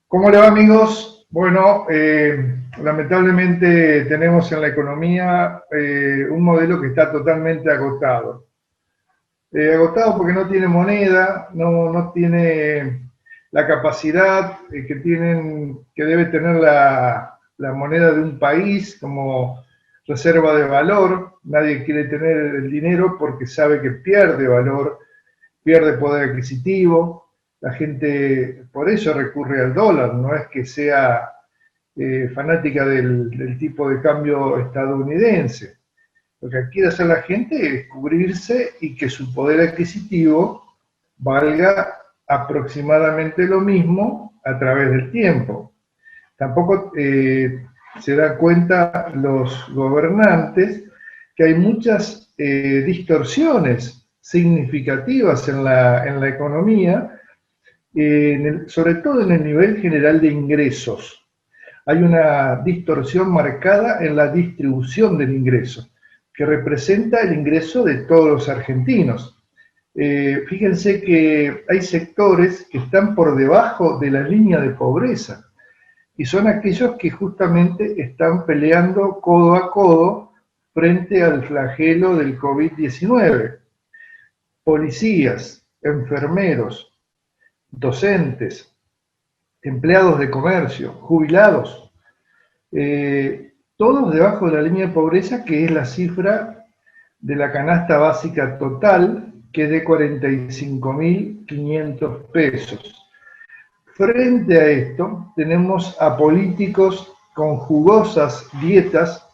¿Cómo le va, amigos? Bueno, lamentablemente tenemos en la economía un modelo que está totalmente agotado. Agotado porque no tiene moneda, no tiene la capacidad que debe tener la moneda de un país como reserva de valor. Nadie quiere tener el dinero porque sabe que pierde valor, pierde poder adquisitivo. La gente por eso recurre al dólar, no es que sea fanática del tipo de cambio estadounidense. Lo que quiere hacer la gente es cubrirse y que su poder adquisitivo valga aproximadamente lo mismo a través del tiempo. Tampoco se dan cuenta los gobernantes que hay muchas distorsiones significativas en la economía, sobre todo en el nivel general de ingresos. Hay una distorsión marcada en la distribución del ingreso, que representa el ingreso de todos los argentinos. Fíjense que hay sectores que están por debajo de la línea de pobreza y son aquellos que justamente están peleando codo a codo frente al flagelo del COVID-19. Policías, enfermeros, docentes, empleados de comercio, jubilados, todos debajo de la línea de pobreza, que es la cifra de la canasta básica total, que es de 45.500 pesos. Frente a esto, tenemos a políticos con jugosas dietas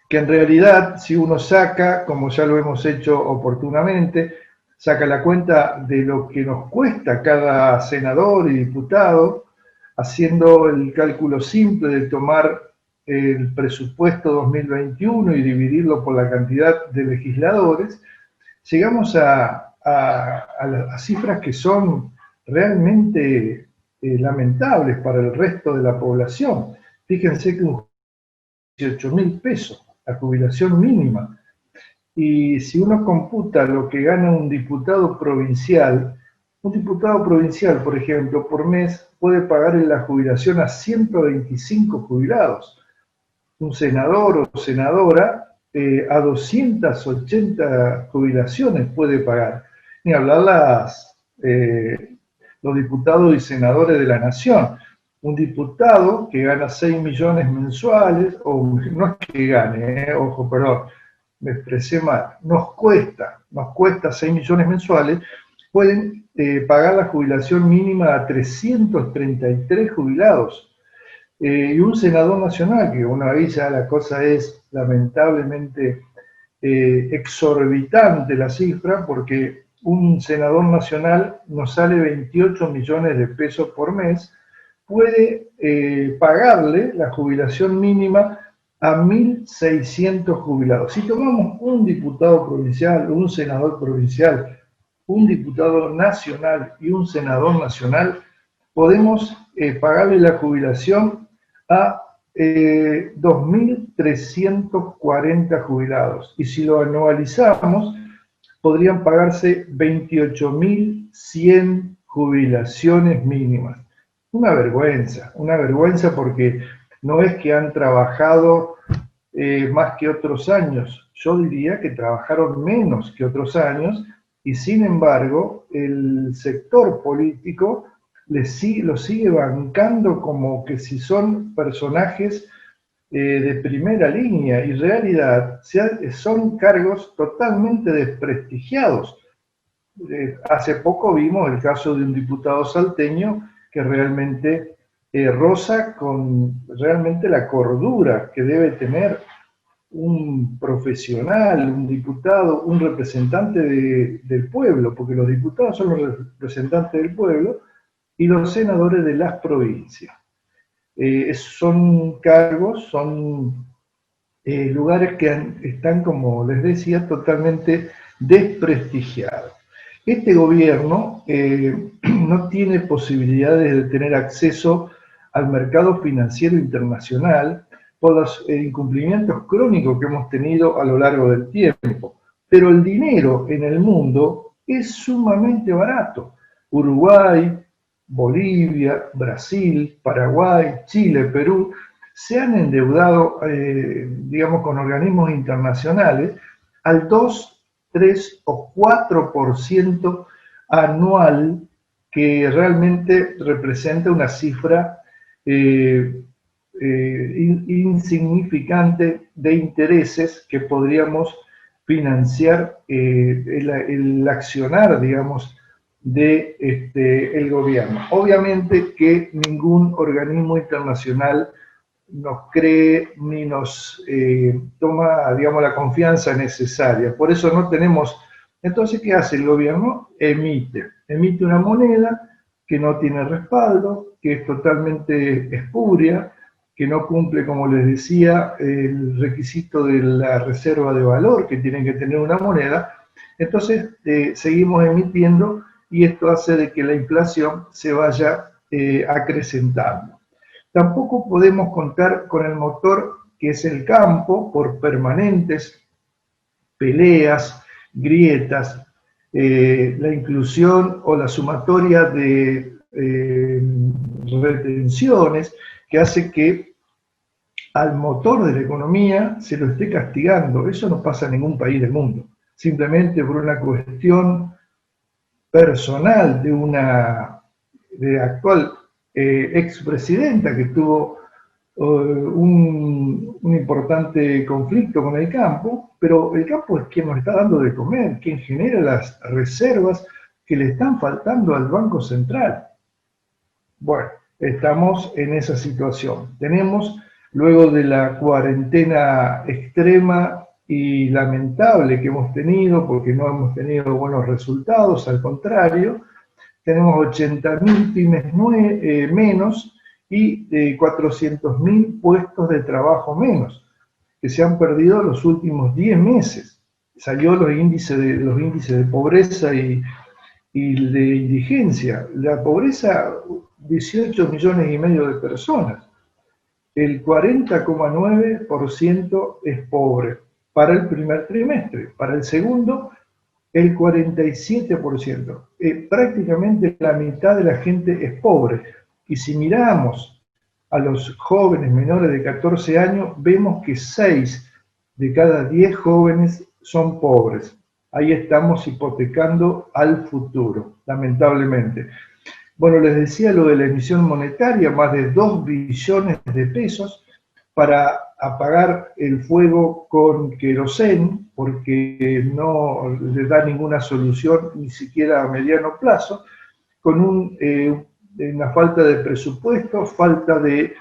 que en realidad, si uno saca, como ya lo hemos hecho oportunamente, saca la cuenta de lo que nos cuesta cada senador y diputado, haciendo el cálculo simple de tomar el presupuesto 2021 y dividirlo por la cantidad de legisladores, llegamos a cifras que son realmente lamentables para el resto de la población. Fíjense que 18.000 pesos, la jubilación mínima. Y si uno computa lo que gana un diputado provincial, por ejemplo, por mes puede pagar en la jubilación a 125 jubilados. Un senador o senadora a 280 jubilaciones puede pagar. Ni hablar los diputados y senadores de la nación. Un diputado que gana 6 millones mensuales, o no es que gane, ojo, perdón, me expresé mal, nos cuesta 6 millones mensuales, pueden pagar la jubilación mínima a 333 jubilados. Y un senador nacional, que una vez ya la cosa es lamentablemente exorbitante la cifra, porque un senador nacional nos sale 28 millones de pesos por mes, puede pagarle la jubilación mínima a 1.600 jubilados. Si tomamos un diputado provincial, un senador provincial, un diputado nacional y un senador nacional, podemos pagarle la jubilación a 2.340 jubilados. Y si lo anualizamos, podrían pagarse 28.100 jubilaciones mínimas. Una vergüenza porque no es que han trabajado más que otros años, yo diría que trabajaron menos que otros años y sin embargo el sector político lo sigue bancando como que si son personajes de primera línea y en realidad son cargos totalmente desprestigiados. Hace poco vimos el caso de un diputado salteño que realmente roza con realmente la cordura que debe tener un profesional, un diputado, un representante del pueblo, porque los diputados son los representantes del pueblo y los senadores de las provincias. Son cargos, son lugares que están, como les decía, totalmente desprestigiados. Este gobierno no tiene posibilidades de tener acceso al mercado financiero internacional por los incumplimientos crónicos que hemos tenido a lo largo del tiempo. Pero el dinero en el mundo es sumamente barato. Uruguay, Bolivia, Brasil, Paraguay, Chile, Perú, se han endeudado, digamos, con organismos internacionales al 2, 3 o 4% anual, que realmente representa una cifra insignificante de intereses que podríamos financiar el accionar, digamos, de el gobierno. Obviamente que ningún organismo internacional nos cree ni nos toma, digamos, la confianza necesaria. Por eso no tenemos. Entonces, ¿qué hace el gobierno? Emite una moneda que no tiene respaldo, que es totalmente espuria, que no cumple, como les decía, el requisito de la reserva de valor que tiene que tener una moneda. Entonces, seguimos emitiendo y esto hace de que la inflación se vaya acrecentando. Tampoco podemos contar con el motor que es el campo por permanentes peleas, grietas, la inclusión o la sumatoria de retenciones que hace que al motor de la economía se lo esté castigando. Eso no pasa en ningún país del mundo. Simplemente por una cuestión personal de actual expresidenta que tuvo un importante conflicto con el campo, pero el campo es quien nos está dando de comer, quien genera las reservas que le están faltando al Banco Central. Bueno, estamos en esa situación. Tenemos, luego de la cuarentena extrema y lamentable que hemos tenido, porque no hemos tenido buenos resultados, al contrario, tenemos 80.000 pymes menos y 400.000 puestos de trabajo menos, que se han perdido los últimos 10 meses. Salió los índices de pobreza y de indigencia. La pobreza, 18 millones y medio de personas. El 40,9% es pobre para el primer trimestre. Para el segundo, el 47%. Prácticamente la mitad de la gente es pobre. Y si miramos a los jóvenes menores de 14 años, vemos que 6 de cada 10 jóvenes son pobres. Ahí estamos hipotecando al futuro, lamentablemente. Bueno, les decía lo de la emisión monetaria, más de 2 billones de pesos para apagar el fuego con querosén, porque no le da ninguna solución, ni siquiera a mediano plazo, con una falta de presupuesto, falta de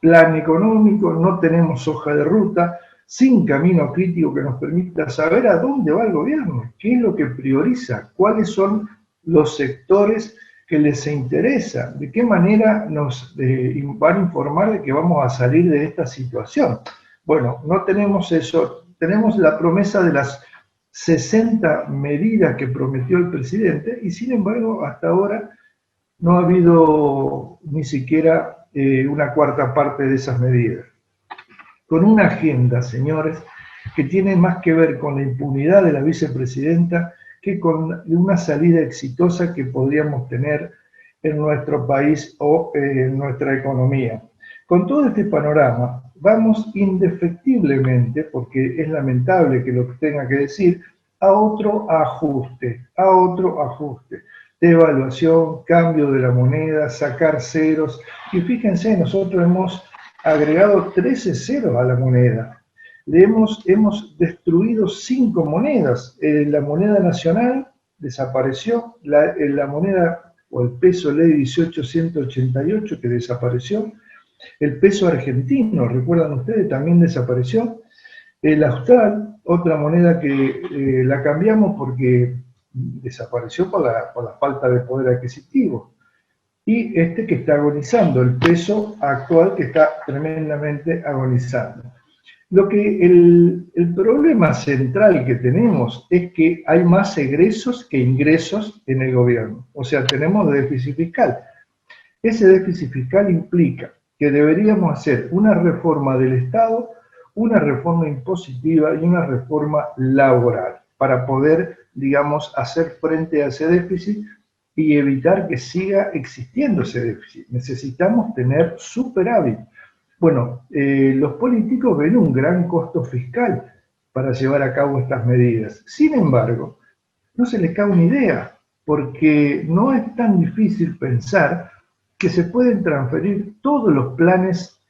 plan económico, no tenemos hoja de ruta, sin camino crítico que nos permita saber a dónde va el gobierno, qué es lo que prioriza, cuáles son los sectores que les interesa, de qué manera nos van a informar de que vamos a salir de esta situación. Bueno, no tenemos eso, tenemos la promesa de las 60 medidas que prometió el presidente y sin embargo hasta ahora no ha habido ni siquiera una cuarta parte de esas medidas. Con una agenda, señores, que tiene más que ver con la impunidad de la vicepresidenta que con una salida exitosa que podríamos tener en nuestro país o en nuestra economía. Con todo este panorama, vamos indefectiblemente, porque es lamentable que lo tenga que decir, a otro ajuste, de evaluación, cambio de la moneda, sacar ceros. Y fíjense, nosotros hemos agregado 13 ceros a la moneda. Hemos destruido 5 monedas. La moneda nacional desapareció, la moneda o el peso ley 1888 que desapareció, el peso argentino, recuerdan ustedes, también desapareció, el austral, otra moneda que la cambiamos porque desapareció por la falta de poder adquisitivo, y este que está agonizando, el peso actual que está tremendamente agonizando. El problema central que tenemos es que hay más egresos que ingresos en el gobierno. O sea, tenemos déficit fiscal. Ese déficit fiscal implica que deberíamos hacer una reforma del Estado, una reforma impositiva y una reforma laboral para poder, digamos, hacer frente a ese déficit y evitar que siga existiendo ese déficit. Necesitamos tener superávit. Bueno, los políticos ven un gran costo fiscal para llevar a cabo estas medidas. Sin embargo, no se les cae una idea, porque no es tan difícil pensar que se pueden transferir todos los planes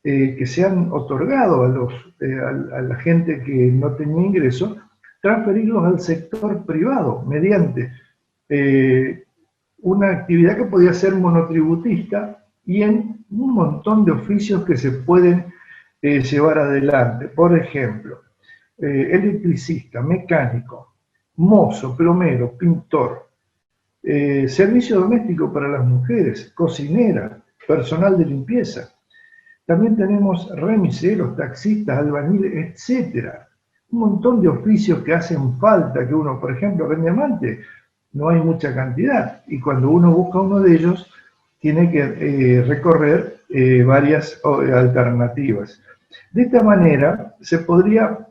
que se han otorgado a la gente que no tenía ingreso, transferirlos al sector privado mediante una actividad que podía ser monotributista y en un montón de oficios que se pueden llevar adelante. Por ejemplo, electricista, mecánico, mozo, plomero, pintor, servicio doméstico para las mujeres, cocinera, personal de limpieza. También tenemos remiseros, taxistas, albañiles, etcétera. Un montón de oficios que hacen falta, que uno, por ejemplo, diamante, no hay mucha cantidad. Y cuando uno busca uno de ellos, tiene que recorrer varias alternativas. De esta manera, se podría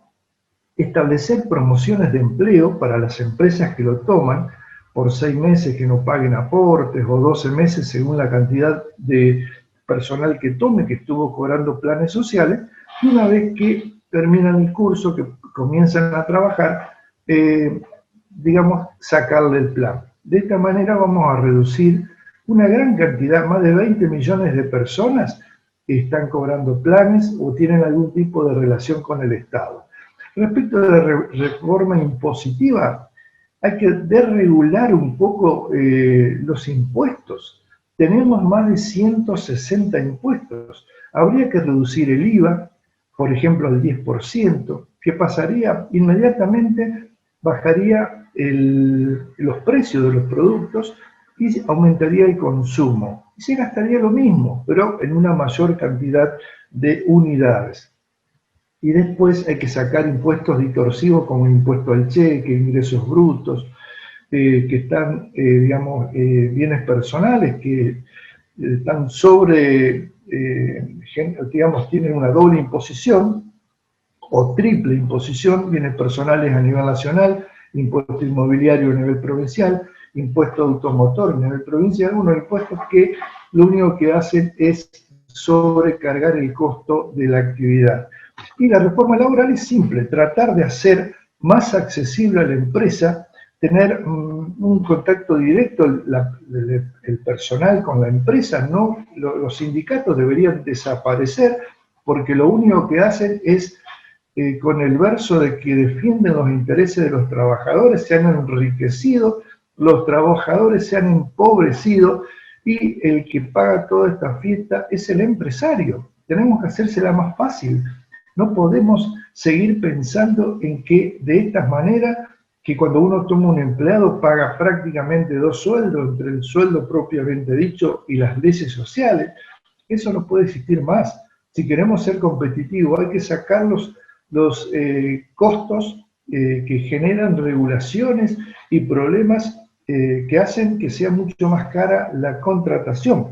establecer promociones de empleo para las empresas que lo toman por 6 meses que no paguen aportes o 12 meses según la cantidad de personal que tome, que estuvo cobrando planes sociales, y una vez que terminan el curso, que comienzan a trabajar, digamos, sacarle el plan. De esta manera vamos a reducir una gran cantidad, más de 20 millones de personas que están cobrando planes o tienen algún tipo de relación con el Estado. Respecto de la reforma impositiva, hay que desregular un poco los impuestos. Tenemos más de 160 impuestos. Habría que reducir el IVA, por ejemplo, al 10%. ¿Qué pasaría? Inmediatamente bajaría los precios de los productos y aumentaría el consumo. Y se gastaría lo mismo, pero en una mayor cantidad de unidades. Y después hay que sacar impuestos distorsivos como impuesto al cheque, ingresos brutos, que están, digamos, bienes personales que están sobre, digamos, tienen una doble imposición o triple imposición, bienes personales a nivel nacional, impuesto inmobiliario a nivel provincial, impuesto automotor a nivel provincial, unos impuestos que lo único que hacen es sobrecargar el costo de la actividad. Y la reforma laboral es simple, tratar de hacer más accesible a la empresa, tener un contacto directo el personal con la empresa, no los sindicatos deberían desaparecer porque lo único que hacen es con el verso de que defienden los intereses de los trabajadores, se han enriquecido, los trabajadores se han empobrecido y el que paga toda esta fiesta es el empresario. Tenemos que hacérsela más fácil. No podemos seguir pensando en que de esta manera, que cuando uno toma un empleado paga prácticamente 2 sueldos, entre el sueldo propiamente dicho y las leyes sociales. Eso no puede existir más. Si queremos ser competitivos hay que sacar los costos que generan regulaciones y problemas que hacen que sea mucho más cara la contratación.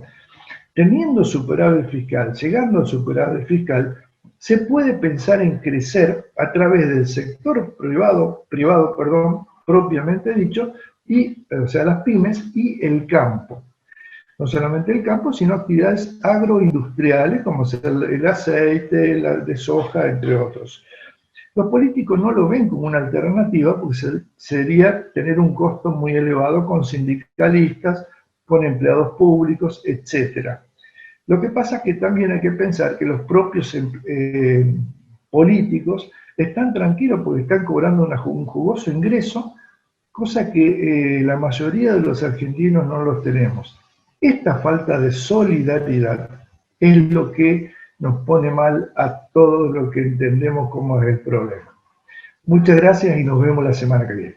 Teniendo superávit fiscal, llegando al superávit fiscal, se puede pensar en crecer a través del sector privado, propiamente dicho, y, o sea, las pymes y el campo. No solamente el campo, sino actividades agroindustriales, como el aceite, la de soja, entre otros. Los políticos no lo ven como una alternativa porque sería tener un costo muy elevado con sindicalistas, con empleados públicos, etc. Lo que pasa es que también hay que pensar que los propios políticos están tranquilos porque están cobrando un jugoso ingreso, cosa que la mayoría de los argentinos no los tenemos. Esta falta de solidaridad es lo que nos pone mal a todo lo que entendemos como es el problema. Muchas gracias y nos vemos la semana que viene.